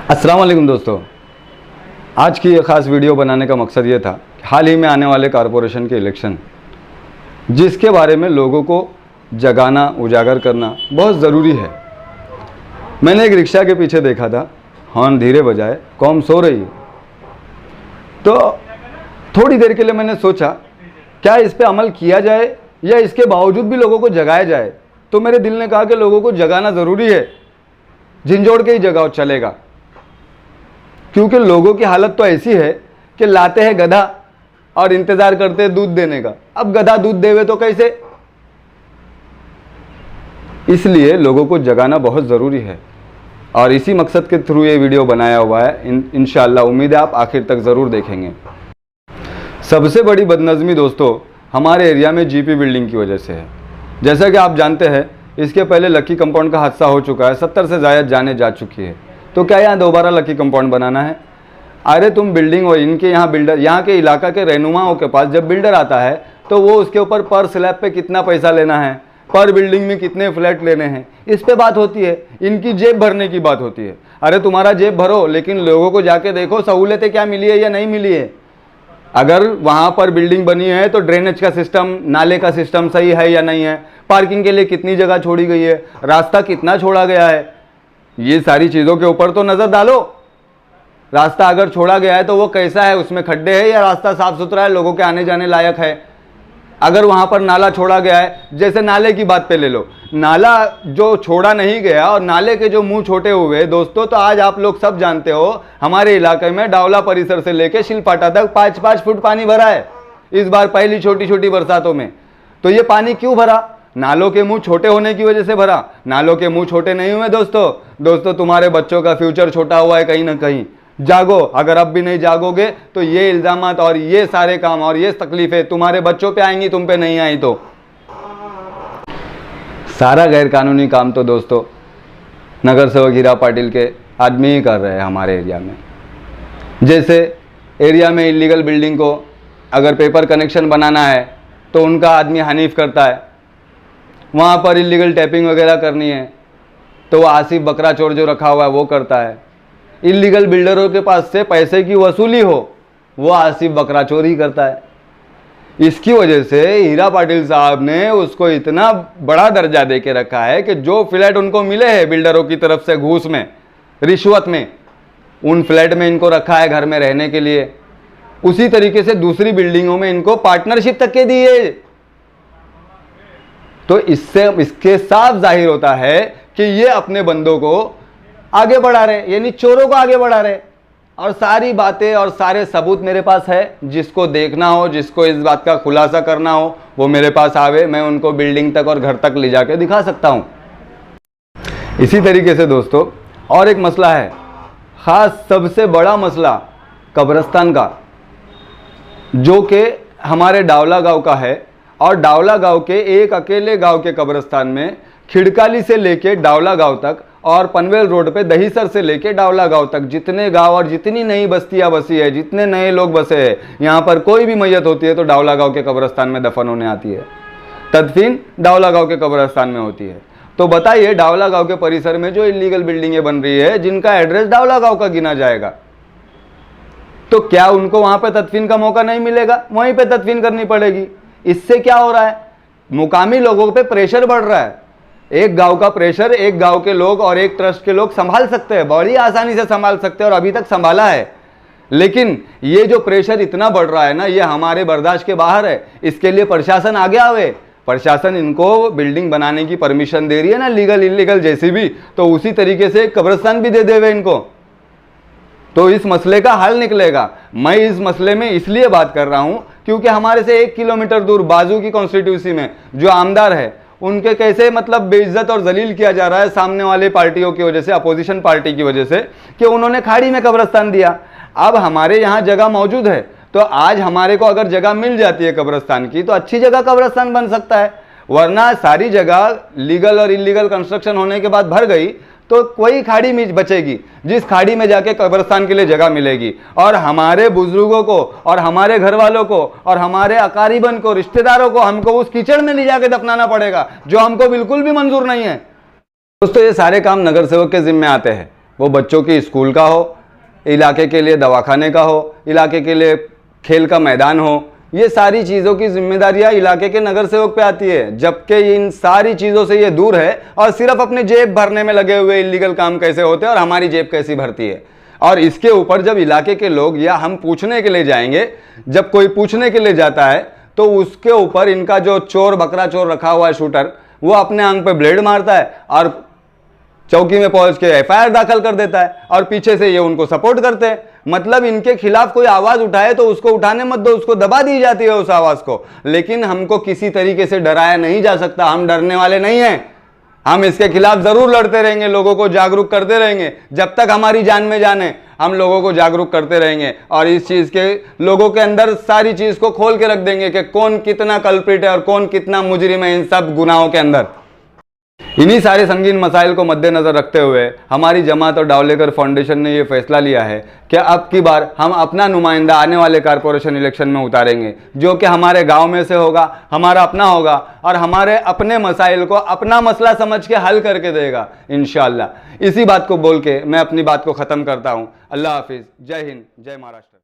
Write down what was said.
अस्सलाम वालेकुम दोस्तों, आज की ये ख़ास वीडियो बनाने का मकसद ये था कि हाल ही में आने वाले कॉरपोरेशन के इलेक्शन जिसके बारे में लोगों को जगाना उजागर करना बहुत ज़रूरी है। मैंने एक रिक्शा के पीछे देखा था, हॉर्न धीरे बजाए, कौम सो रही है। तो थोड़ी देर के लिए मैंने सोचा क्या इस पे अमल किया जाए या इसके बावजूद भी लोगों को जगाया जाए। तो मेरे दिल ने कहा कि लोगों को जगाना ज़रूरी है, झिंझोड़ के ही जगाओ चलेगा, क्योंकि लोगों की हालत तो ऐसी है कि लाते हैं गधा और इंतजार करते हैं दूध देने का। अब गधा दूध देवे तो कैसे? इसलिए लोगों को जगाना बहुत ज़रूरी है और इसी मकसद के थ्रू ये वीडियो बनाया हुआ है। इंशाअल्लाह उम्मीद है आप आखिर तक ज़रूर देखेंगे। सबसे बड़ी बदनज़मी दोस्तों हमारे एरिया में जीपी बिल्डिंग की वजह से है। जैसा कि आप जानते हैं, इसके पहले लकी कंपाउंड का हादसा हो चुका है, 70 से ज़्यादा जाने जा चुकी है। तो क्या यहाँ दोबारा लकी कंपाउंड बनाना है? अरे तुम बिल्डिंग हो, इनके यहाँ बिल्डर, यहाँ के इलाका के रहनुमाओं के पास जब बिल्डर आता है तो वो उसके ऊपर पर स्लैब पे कितना पैसा लेना है, पर बिल्डिंग में कितने फ्लैट लेने हैं, इस पे बात होती है। इनकी जेब भरने की बात होती है। अरे तुम्हारा जेब भरो, लेकिन लोगों को जाके देखो सहूलतें क्या मिली है या नहीं मिली है। अगर वहाँ पर बिल्डिंग बनी है तो ड्रेनेज का सिस्टम, नाले का सिस्टम सही है या नहीं है, पार्किंग के लिए कितनी जगह छोड़ी गई है, रास्ता कितना छोड़ा गया है, ये सारी चीज़ों के ऊपर तो नज़र डालो। रास्ता अगर छोड़ा गया है तो वो कैसा है, उसमें खड्डे हैं या रास्ता साफ सुथरा है, लोगों के आने जाने लायक है। अगर वहाँ पर नाला छोड़ा गया है, जैसे नाले की बात पे ले लो, नाला जो छोड़ा नहीं गया और नाले के जो मुंह छोटे हुए दोस्तों, तो आज आप लोग सब जानते हो हमारे इलाके में डावला परिसर से लेके शिलपाटा तक 5-5 फुट पानी भरा है इस बार पहली छोटी छोटी बरसातों में। तो ये पानी क्यों भरा? नालों के मुंह छोटे होने की वजह से भरा। नालों के मुंह छोटे नहीं हुए दोस्तों, तुम्हारे बच्चों का फ्यूचर छोटा हुआ है कहीं ना कहीं। जागो, अगर अब भी नहीं जागोगे तो ये इल्जामात और ये सारे काम और ये तकलीफें तुम्हारे बच्चों पे आएंगी, तुम पे नहीं आई तो। सारा गैर कानूनी काम तो दोस्तों नगर सेवक हीरा पाटिल के आदमी ही कर रहे हैं हमारे एरिया में। जैसे एरिया में इलीगल बिल्डिंग को अगर पेपर कनेक्शन बनाना है तो उनका आदमी हनीफ करता है, वहाँ पर इलीगल टैपिंग वगैरह करनी है तो वो आसिफ बकरा चोर जो रखा हुआ है वो करता है। इलीगल बिल्डरों के पास से पैसे की वसूली हो, वो आसिफ बकरा चोर ही करता है। इसकी वजह से हीरा पाटिल साहब ने उसको इतना बड़ा दर्जा दे के रखा है कि जो फ्लैट उनको मिले हैं बिल्डरों की तरफ से घूस में, रिश्वत में, उन फ्लैट में इनको रखा है घर में रहने के लिए। उसी तरीके से दूसरी बिल्डिंगों में इनको पार्टनरशिप तक के दी है। तो इसके साफ जाहिर होता है कि ये अपने बंदों को आगे बढ़ा रहे, यानी चोरों को आगे बढ़ा रहे। और सारी बातें और सारे सबूत मेरे पास है। जिसको देखना हो, जिसको इस बात का खुलासा करना हो, वो मेरे पास आवे, मैं उनको बिल्डिंग तक और घर तक ले जाके दिखा सकता हूं। इसी तरीके से दोस्तों और एक मसला है, खास सबसे बड़ा मसला कब्रिस्तान का, जो कि हमारे डावला गांव का है। और डावला गांव के एक अकेले गांव के कब्रिस्तान में खिड़काली से लेके डावला गांव तक और पनवेल रोड पे दहीसर से लेके डावला गांव तक जितने गांव और जितनी नई बस्तियां बसी है, जितने नए लोग बसे हैं, यहाँ पर कोई भी मैयत होती है तो डावला गांव के कब्रिस्तान में दफन होने आती है। तदफीन डावला गांव के कब्रिस्तान में होती है। तो बताइए, डावला गांव के परिसर में जो इलीगल बिल्डिंगें बन रही है, जिनका एड्रेस डावला गांव का गिना जाएगा, तो क्या उनको वहां पर तदफीन का मौका नहीं मिलेगा? वहीं पर तदफीन करनी पड़ेगी। इससे क्या हो रहा है? मुकामी लोगों पे प्रेशर बढ़ रहा है। एक गांव का प्रेशर एक गांव के लोग और एक ट्रस्ट के लोग संभाल सकते हैं, बड़ी आसानी से संभाल सकते हैं और अभी तक संभाला है। लेकिन ये जो प्रेशर इतना बढ़ रहा है ना, ये हमारे बर्दाश्त के बाहर है। इसके लिए प्रशासन आगे आवे। प्रशासन इनको बिल्डिंग बनाने की परमिशन दे रही है ना, लीगल इलीगल जैसी भी, तो उसी तरीके से कब्रिस्तान भी दे देवे इनको, तो इस मसले का हल निकलेगा। मैं इस मसले में इसलिए बात कर रहा हूं क्योंकि हमारे से 1 किलोमीटर दूर बाजू की कॉन्स्टिट्यूंसी में जो आमदार है, उनके कैसे मतलब बेइज्जत और जलील किया जा रहा है सामने वाले पार्टियों की वजह से, अपोजिशन पार्टी की वजह से, कि उन्होंने खाड़ी में कब्रिस्तान दिया। अब हमारे यहाँ जगह मौजूद है, तो आज हमारे को अगर जगह मिल जाती है कब्रिस्तान की, तो अच्छी जगह कब्रिस्तान बन सकता है। वरना सारी जगह लीगल और इलीगल कंस्ट्रक्शन होने के बाद भर गई तो कोई खाड़ी में बचेगी, जिस खाड़ी में जाके कब्रिस्तान के लिए जगह मिलेगी। और हमारे बुजुर्गों को और हमारे घर वालों को और हमारे अकारीबन को, रिश्तेदारों को हमको उस कीचड़ में ले जाके दफनाना पड़ेगा, जो हमको बिल्कुल भी मंजूर नहीं है। दोस्तों ये सारे काम नगर सेवक के जिम्मे आते हैं। वो बच्चों की स्कूल का हो, इलाके के लिए दवाखाने का हो, इलाके के लिए खेल का मैदान हो, ये सारी चीज़ों की जिम्मेदारियां इलाके के नगर सेवक पे आती है। जबकि इन सारी चीज़ों से ये दूर है और सिर्फ अपने जेब भरने में लगे हुए इलीगल काम कैसे होते हैं और हमारी जेब कैसी भरती है। और इसके ऊपर जब इलाके के लोग या हम पूछने के लिए जाएंगे, जब कोई पूछने के लिए जाता है तो उसके ऊपर इनका जो चोर बकरा चोर रखा हुआ है शूटर, वो अपने आंख पे ब्लेड मारता है और चौकी में पहुंच के एफआईआर दाखिल कर देता है और पीछे से ये उनको सपोर्ट करते हैं। मतलब इनके खिलाफ कोई आवाज उठाए तो उसको उठाने मत दो, उसको दबा दी जाती है उस आवाज को। लेकिन हमको किसी तरीके से डराया नहीं जा सकता, हम डरने वाले नहीं हैं। हम इसके खिलाफ जरूर लड़ते रहेंगे, लोगों को जागरूक करते रहेंगे। जब तक हमारी जान में जान है हम लोगों को जागरूक करते रहेंगे और इस चीज के लोगों के अंदर सारी चीज को खोल के रख देंगे कि कौन कितना कल्प्रिट है और कौन कितना मुजरिम है इन सब गुनाहों के अंदर। इन्हीं सारे संगीन मसाइल को मद्देनजर रखते हुए हमारी जमात और डावलेकर फाउंडेशन ने यह फैसला लिया है कि अब की बार हम अपना नुमाइंदा आने वाले कारपोरेशन इलेक्शन में उतारेंगे, जो कि हमारे गांव में से होगा, हमारा अपना होगा और हमारे अपने मसाइल को अपना मसला समझ के हल करके देगा इंशाअल्लाह। इसी बात को बोल के मैं अपनी बात को ख़त्म करता हूँ। अल्लाह हाफिज़। जय हिंद, जय महाराष्ट्र।